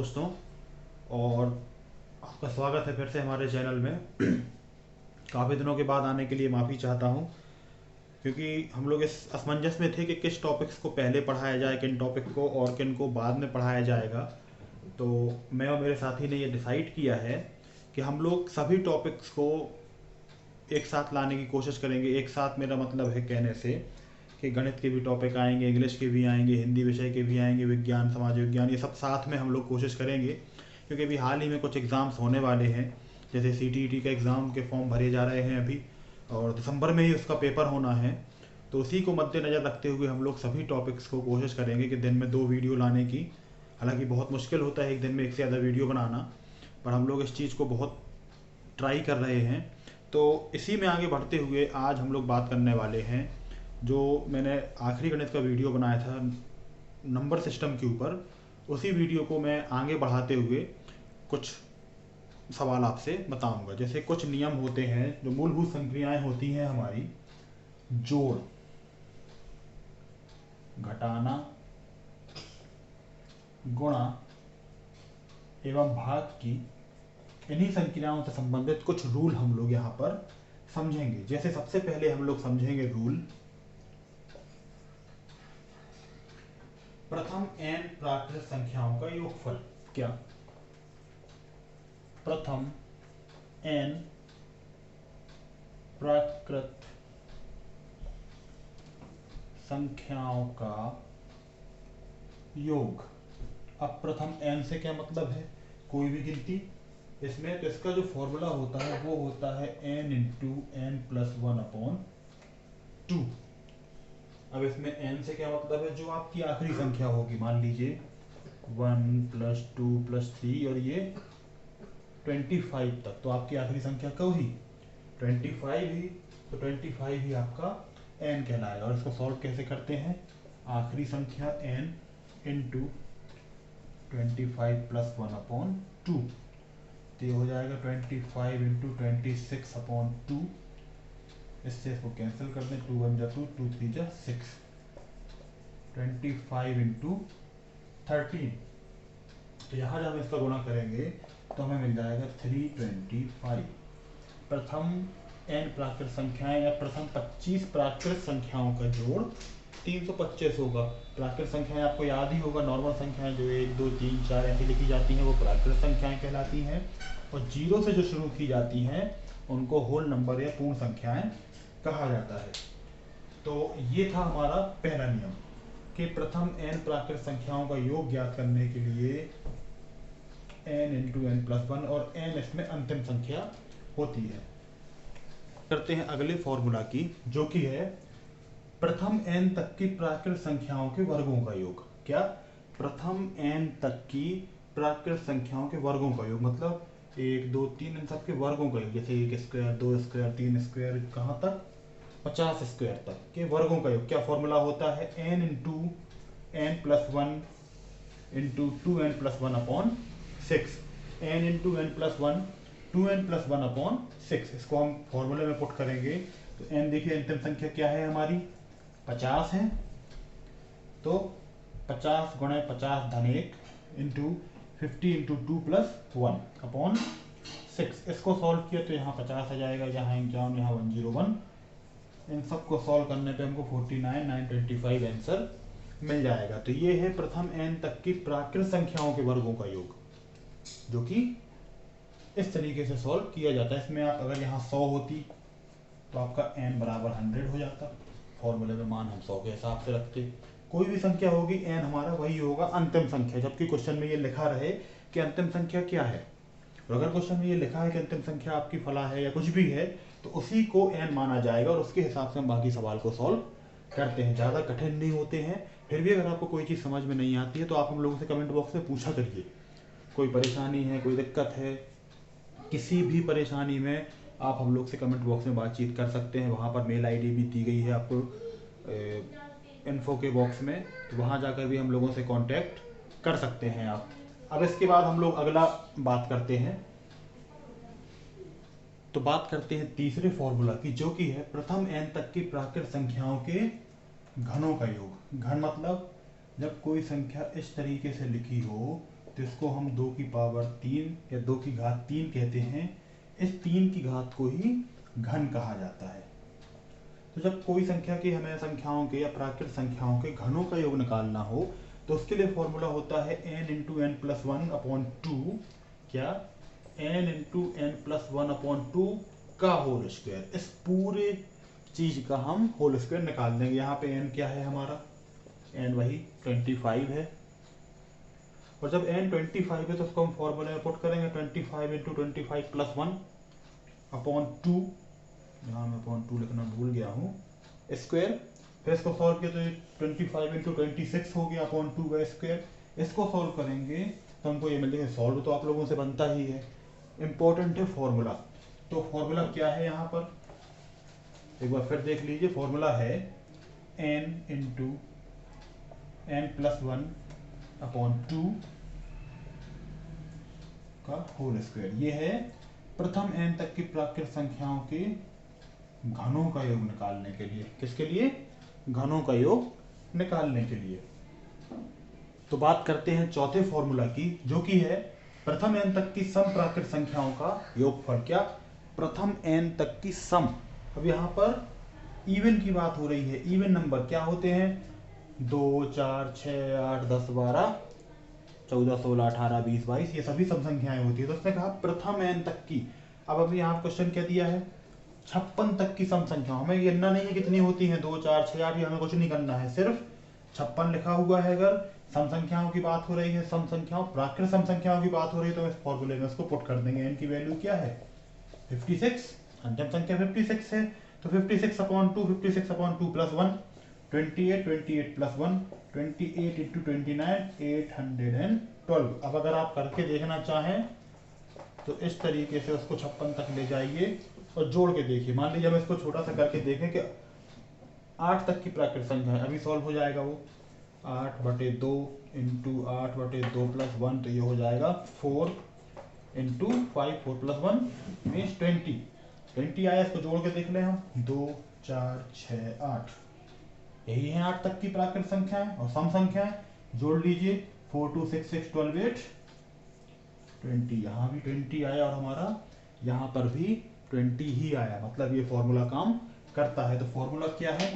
दोस्तों, और आपका स्वागत है फिर से हमारे चैनल में। काफ़ी दिनों के बाद आने के लिए माफ़ी चाहता हूँ, क्योंकि हम लोग इस असमंजस में थे कि किस टॉपिक्स को पहले पढ़ाया जाए, किन टॉपिक को और किन को बाद में पढ़ाया जाएगा। तो मैं और मेरे साथी ने ये डिसाइड किया है कि हम लोग सभी टॉपिक्स को एक साथ लाने की कोशिश करेंगे। एक साथ मेरा मतलब है कहने से कि गणित के भी टॉपिक आएंगे, इंग्लिश के भी आएंगे, हिंदी विषय के भी आएंगे, विज्ञान, समाज विज्ञान, ये सब साथ में हम लोग कोशिश करेंगे। क्योंकि अभी हाल ही में कुछ एग्ज़ाम्स होने वाले हैं, जैसे CTET का एग्ज़ाम के फॉर्म भरे जा रहे हैं अभी, और दिसंबर में ही उसका पेपर होना है। तो उसी को मद्देनज़र रखते हुए हम लोग सभी टॉपिक्स को कोशिश करेंगे कि दिन में 2 वीडियो लाने की। हालांकि बहुत मुश्किल होता है एक दिन में एक से ज़्यादा वीडियो बनाना, पर हम लोग इस चीज़ को बहुत ट्राई कर रहे हैं। तो इसी में आगे बढ़ते हुए आज हम लोग बात करने वाले हैं, जो मैंने आखिरी गणित का वीडियो बनाया था नंबर सिस्टम के ऊपर, उसी वीडियो को मैं आगे बढ़ाते हुए कुछ सवाल आपसे बताऊंगा। जैसे कुछ नियम होते हैं, जो मूलभूत संक्रियाएं होती हैं हमारी, जोड़, घटाना, गुणा एवं भाग की, इन्हीं संक्रियाओं से संबंधित कुछ रूल हम लोग यहाँ पर समझेंगे। जैसे सबसे पहले हम लोग समझेंगे रूल, प्रथम n प्राकृत संख्याओं का योगफल। क्या? प्रथम n प्राकृत संख्याओं का योग। अब प्रथम n से क्या मतलब है? कोई भी गिनती। इसमें तो इसका जो फॉर्मूला होता है वो होता है n इंटू n प्लस 1/2। अब इसमें n से क्या मतलब है? जो आपकी आखिरी संख्या होगी, मान लीजिए 1 प्लस 2 प्लस 3 और ये 25 तक, तो आपकी आखिरी संख्या कब ही? 25 ही। तो 25 ही आपका n कहलाएगा। और इसको सॉल्व कैसे करते हैं? आखिरी संख्या n इंटू 25 प्लस 1/2, तो ये हो जाएगा 25 इंटू 26/2। इससे इसको कैंसिल कर दें, 2 1 जा 2, 2 3 जा 6, 25 इंटू 13। तो यहाँ जब हम इसका गुणा करेंगे तो हमें मिल जाएगा 325। प्रथम n प्राकृत संख्याएं या प्रथम 25 प्राकृत संख्याओं का जोड़ 325 होगा। प्राकृत संख्याएं आपको याद ही होगा, नॉर्मल संख्याएं जो 1 2 3 4 ऐसे लिखी जाती हैं वो प्राकृत संख्याएं कहलाती हैं, और 0 से जो शुरू की जाती हैं उनको होल नंबर या पूर्ण संख्याएं कहा जाता है। तो ये था हमारा पहला नियम कि प्रथम n प्राकृत संख्याओं का योग ज्ञात करने के लिए n इंटू n प्लस 1, और n इसमें अंतिम संख्या होती है। करते हैं अगले फॉर्मूला की, जो कि है प्रथम n तक की प्राकृत संख्याओं के वर्गों का योग। क्या? प्रथम n तक की प्राकृत संख्याओं के वर्गों का योग, मतलब 1 2 3 इन सब के वर्गों का योग। जैसे 1 स्क्वायर, 2 स्क्वायर, 3 स्क्वायर, कहाँ तक? 50 स्क्वायर तक के वर्गों का योग। क्या फॉर्मूला होता है? n into n plus 1 into 2n plus 1/6। n into n plus 1, 2n plus 1/6। इसको हम फॉर्मूले में पुट करेंगे तो n, देखिए अंतिम संख्या क्या है हमारी? 50 है। तो 50 गुणे 50 धन 1 इंटू 50 इंटू 2 प्लस 1/6। इसको सॉल्व किया तो यहाँ 50 आ जाएगा, यहाँ इक्यावन, यहाँ 101। इन सबको सॉल्व करने पे हमको 49,925 आंसर मिल जाएगा। तो ये है प्रथम n तक की प्राकृत संख्याओं के वर्गों का योग, जो कि इस तरीके से सॉल्व किया जाता है। इसमें आप अगर यहाँ 100 होती तो आपका n बराबर 100 हो जाता। फॉर्मूले में मान हम 100 के हिसाब से रखते। कोई भी संख्या होगी, n हमारा वही होगा अंतिम संख्या, जबकि क्वेश्चन में ये लिखा रहे कि अंतिम संख्या क्या है। और अगर क्वेश्चन में ये लिखा है कि अंतिम संख्या आपकी फला है या कुछ भी है, तो उसी को n माना जाएगा और उसके हिसाब से हम बाकी सवाल को सॉल्व करते हैं। ज़्यादा कठिन नहीं होते हैं। फिर भी अगर आपको कोई चीज़ समझ में नहीं आती है तो आप हम लोगों से कमेंट बॉक्स में पूछा करिए। कोई परेशानी है, कोई दिक्कत है, किसी भी परेशानी में आप हम लोग से कमेंट बॉक्स में बातचीत कर सकते हैं। वहाँ पर मेल ID भी दी गई है आपको इन्फो के बॉक्स में, तो वहाँ जाकर भी हम लोगों से कांटेक्ट कर सकते हैं आप। अब इसके बाद हम लोग अगला बात करते हैं, तो बात करते हैं तीसरे फॉर्मूला की, जो कि है प्रथम n तक की प्राकृत संख्याओं के घनों का योग। घन मतलब जब कोई संख्या इस तरीके से लिखी हो तो इसको हम 2 की पावर 3 या 2 की घात 3 कहते हैं। इस 3 की घात को ही घन कहा जाता है। तो जब कोई संख्या के हमें संख्याओं के या प्राकृत संख्याओं के घनों का योग निकालना हो तो उसके लिए फॉर्मूला होता है n into N plus one upon two, क्या n into N plus one upon two का होल स्क्वायर। इस पूरे चीज का हम होल स्क्वायर निकाल देंगे। यहाँ पे n क्या है हमारा, n वही 25 है, और जब n 25 है तो उसको हम फॉर्मूले में पुट करेंगे 25 into 25 plus one upon to, यहाँ मैं अपॉन टू लिखना भूल गया हूँ, स्क्वायर। फिर इसको सॉल्व किया तो 25 इंटू 26 हो गया अपॉन टू का स्क्वायर। इसको सॉल्व करेंगे तो हमको ये मिलेगा, सॉल्व तो आप लोगों से बनता ही है, इंपॉर्टेंट है फॉर्मूला। तो फॉर्मूला क्या है यहाँ पर, एक बार फिर देख लीजिए। फॉर्मूला है n into N plus one upon two का होल स्क्वायर। ये है प्रथम n तक की प्राकृत संख्याओं के घनों का योग निकालने के लिए। किसके लिए, घनों का योग निकालने के लिए। तो बात करते हैं चौथे फॉर्मूला की, जो कि है प्रथम n तक की सम प्राकृत संख्याओं का योगफल। क्या, प्रथम n तक की सम। अब यहाँ पर इवन की बात हो रही है। इवन नंबर क्या होते हैं, 2 4 6 8 10 12 14 16 18 20 22, ये सभी सम संख्याएं होती है। तो उसने कहा प्रथम n तक की। अब अभी यहाँ क्वेश्चन क्या दिया है, 56 तक की सम संख्या। हमें गिनना नहीं है कितनी होती है, 2 4 6 8, ये हमें कुछ नहीं करना है, सिर्फ 56 लिखा हुआ है। अगर सम संख्याओं की बात हो रही है, सम संख्याओं प्राकृत सम संख्याओं की बात हो रही है, तो इस फॉर्मूले में इसको पुट कर देंगे। n की वैल्यू क्या है 56, अंतिम संख्या 56 है, तो 56 upon 2, 56 upon 2 plus 1 28, 28 plus 1 28 into 29 812। अब अगर आप करके देखना चाहें तो इस तरीके से उसको 56 तक ले जाइए और जोड़ के देखिए। मान लीजिए हम इसको छोटा सा करके देखें कि 8 तक की प्राकृत संख्या है, अभी सॉल्व हो जाएगा वो 8/2 इंटू 8/2 प्लस 1, तो ये हो जाएगा 4 इंटू 5, 4 प्लस 1 मीन्स 20 आया। इसको जोड़ के देख ले हम, 2 4 6 8, यही है 8 तक की प्राकृत संख्याएं और सम संख्याएं। जोड़ लीजिए 4 2 6 6 12 8 20, यहाँ भी 20 आया और हमारा यहाँ पर भी 20 ही आया, मतलब ये फॉर्मूला काम करता है। तो फॉर्मूला क्या है,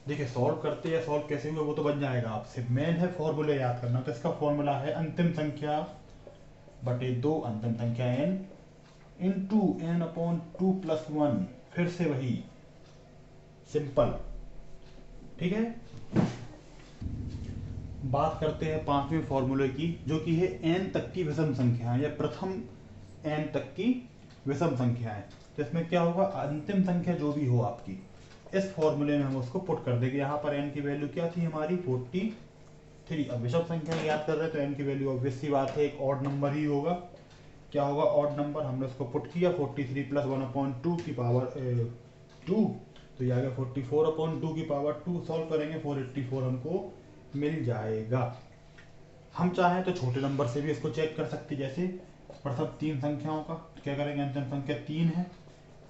देखिए सॉल्व करते हैं, सॉल्व कैसे हुए वो तो बन जाएगा आपसे, मेन है फॉर्मूले याद करना। तो इसका फॉर्मूला है अंतिम संख्या बटे 2, अंतिम संख्या n into N upon 2 plus 1, फिर से वही सिंपल, ठीक है। बात करते हैं पांचवें फॉर्मूले की, जो कि है n तक की विषम संख्याएं या प्रथम n तक की विषम संख्याएं। तो इसमें क्या होगा, अंतिम संख्या जो भी हो आपकी, इस फॉर्मूले में हम उसको पुट कर देंगे। यहाँ पर n की वैल्यू क्या थी हमारी 43। अब विषम संख्या याद कर रहे हैं तो n की वैल्यू ऑब्वियस सी बात है एक ऑड नंबर ही होगा। क्या होगा, ऑड नंबर। हमने उसको पुट किया 43 प्लस 1 अपॉन 2 की पावर 2, तो ये आ गया 44 अपॉन 2 की पावर 2। सॉल्व करेंगे 484 हमको मिल जाएगा। हम चाहें तो छोटे नंबर से भी इसको चेक कर सकते, जैसे प्रथम 3 संख्याओं का क्या करेंगे, अंतिम संख्या 3 है,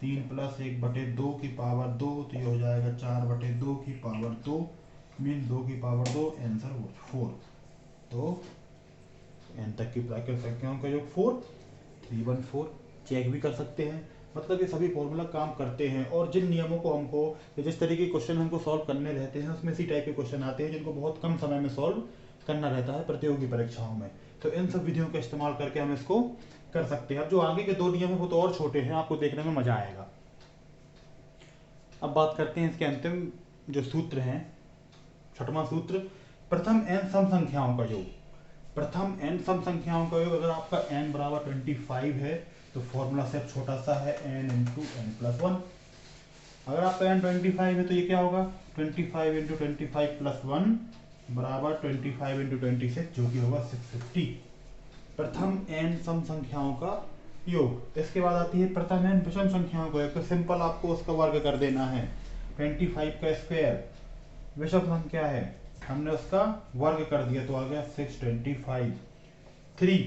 3 प्लस 1/2 की पावर 2, तो ये हो जाएगा 4/2 की पावर 2 मीन 2 की पावर 2, आंसर 4। तो n तक की प्राकृत संख्याओं का योग 4 314। चेक भी कर सकते हैं, मतलब ये सभी फॉर्मूला काम करते हैं। और जिन नियमों को हमको, जिस तरीके के क्वेश्चन हमको सॉल्व करने रहते हैं, उसमें इसी टाइप के क्वेश्चन आते हैं जिनको बहुत कम समय में सॉल्व करना रहता है प्रतियोगी परीक्षाओं में। तो इन सब विधियों का इस्तेमाल करके हम इसको कर सकते हैं। अब जो आगे के 2 नियम है वो तो और छोटे हैं, आपको देखने में मजा आएगा। अब बात करते हैं इसके अंतिम जो सूत्र हैं, छठवां सूत्र, प्रथम n सम संख्याओं का योग। प्रथम n सम संख्याओं का योग, अगर आपका n बराबर 25 है तो फॉर्मूला सिर्फ छोटा सा है n इंटू एन प्लस 1। अगर आपका n 25 है तो ये क्या होगा, 25 इंटू 25 प्लस 1 बराबर 25 इंटू 26, जो कि होगा 650। प्रथम n सम संख्याओं का योग। इसके बाद आती है प्रथम n विषम संख्याओं का योग। तो सिंपल आपको उसका वर्ग कर देना है, 25 का स्क्वायर विषम संख्या है, हमने उसका वर्ग कर दिया तो आ गया 625। 3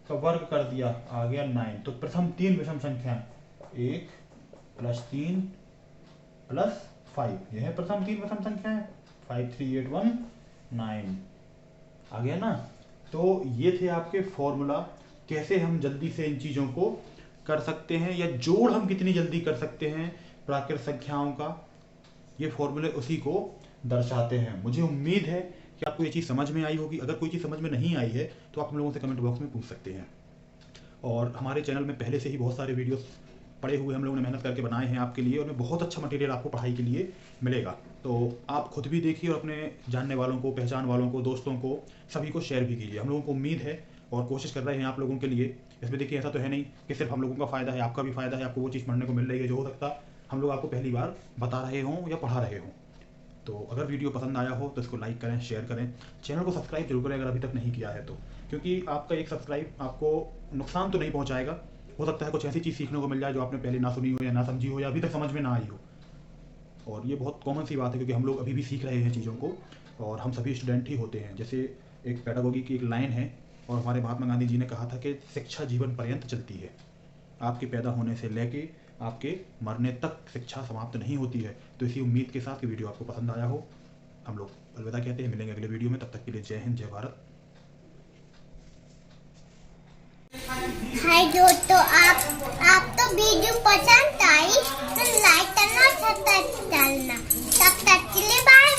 का वर्ग कर दिया आ गया 9। तो प्रथम 3 विषम संख्या 1 प्लस 3 प्लस 5, यह है प्रथम 3 विषम संख्या है। 5 3 8 1 9 आ गया ना। तो ये थे आपके फॉर्मूला, कैसे हम जल्दी से इन चीज़ों को कर सकते हैं, या जोड़ हम कितनी जल्दी कर सकते हैं प्राकृत संख्याओं का, ये फॉर्मूले उसी को दर्शाते हैं। मुझे उम्मीद है कि आपको ये चीज़ समझ में आई होगी। अगर कोई चीज़ समझ में नहीं आई है तो आप हम लोगों से कमेंट बॉक्स में पूछ सकते हैं। और हमारे चैनल में पहले से ही बहुत सारे वीडियोस पड़े हुए हम लोगों ने मेहनत करके बनाए हैं आपके लिए, और उनमें बहुत अच्छा मटेरियल आपको पढ़ाई के लिए मिलेगा। तो आप खुद भी देखिए और अपने जानने वालों को, पहचान वालों को, दोस्तों को, सभी को शेयर भी कीजिए। हम लोगों को उम्मीद है और कोशिश कर रहे हैं आप लोगों के लिए। इसमें देखिए ऐसा तो है नहीं कि सिर्फ हम लोगों का फ़ायदा है, आपका भी फ़ायदा है। आपको वो चीज़ पढ़ने को मिल रही है जो हो सकता हम लोग आपको पहली बार बता रहे हों या पढ़ा रहे हों। तो अगर वीडियो पसंद आया हो तो इसको लाइक करें, शेयर करें, चैनल को सब्सक्राइब जरूर करें अगर अभी तक नहीं किया है तो, क्योंकि आपका एक सब्सक्राइब आपको नुकसान तो नहीं पहुंचाएगा। हो सकता है कुछ ऐसी चीज़ सीखने को मिल जाए जो आपने पहले ना सुनी हो या ना समझी हो या अभी तक समझ में ना आई हो। और ये बहुत कॉमन सी बात है क्योंकि हम लोग अभी भी सीख रहे हैं चीज़ों को, और हम सभी स्टूडेंट ही होते हैं। जैसे एक पेडागोगी की एक लाइन है, और हमारे महात्मा गांधी जी ने कहा था कि शिक्षा जीवन पर्यंत चलती है। आपके पैदा होने से लेके आपके मरने तक शिक्षा समाप्त नहीं होती है। तो इसी उम्मीद के साथ कि वीडियो आपको पसंद आया हो, हम लोग अलविदा कहते हैं। मिलेंगे अगले वीडियो में, तब तक के लिए जय हिंद, जय भारत। हाय दोस्तों, आप तो वीडियो पसंद आई तो लाइक करना, सब्सक्राइब करना। तब तक के लिए बाय।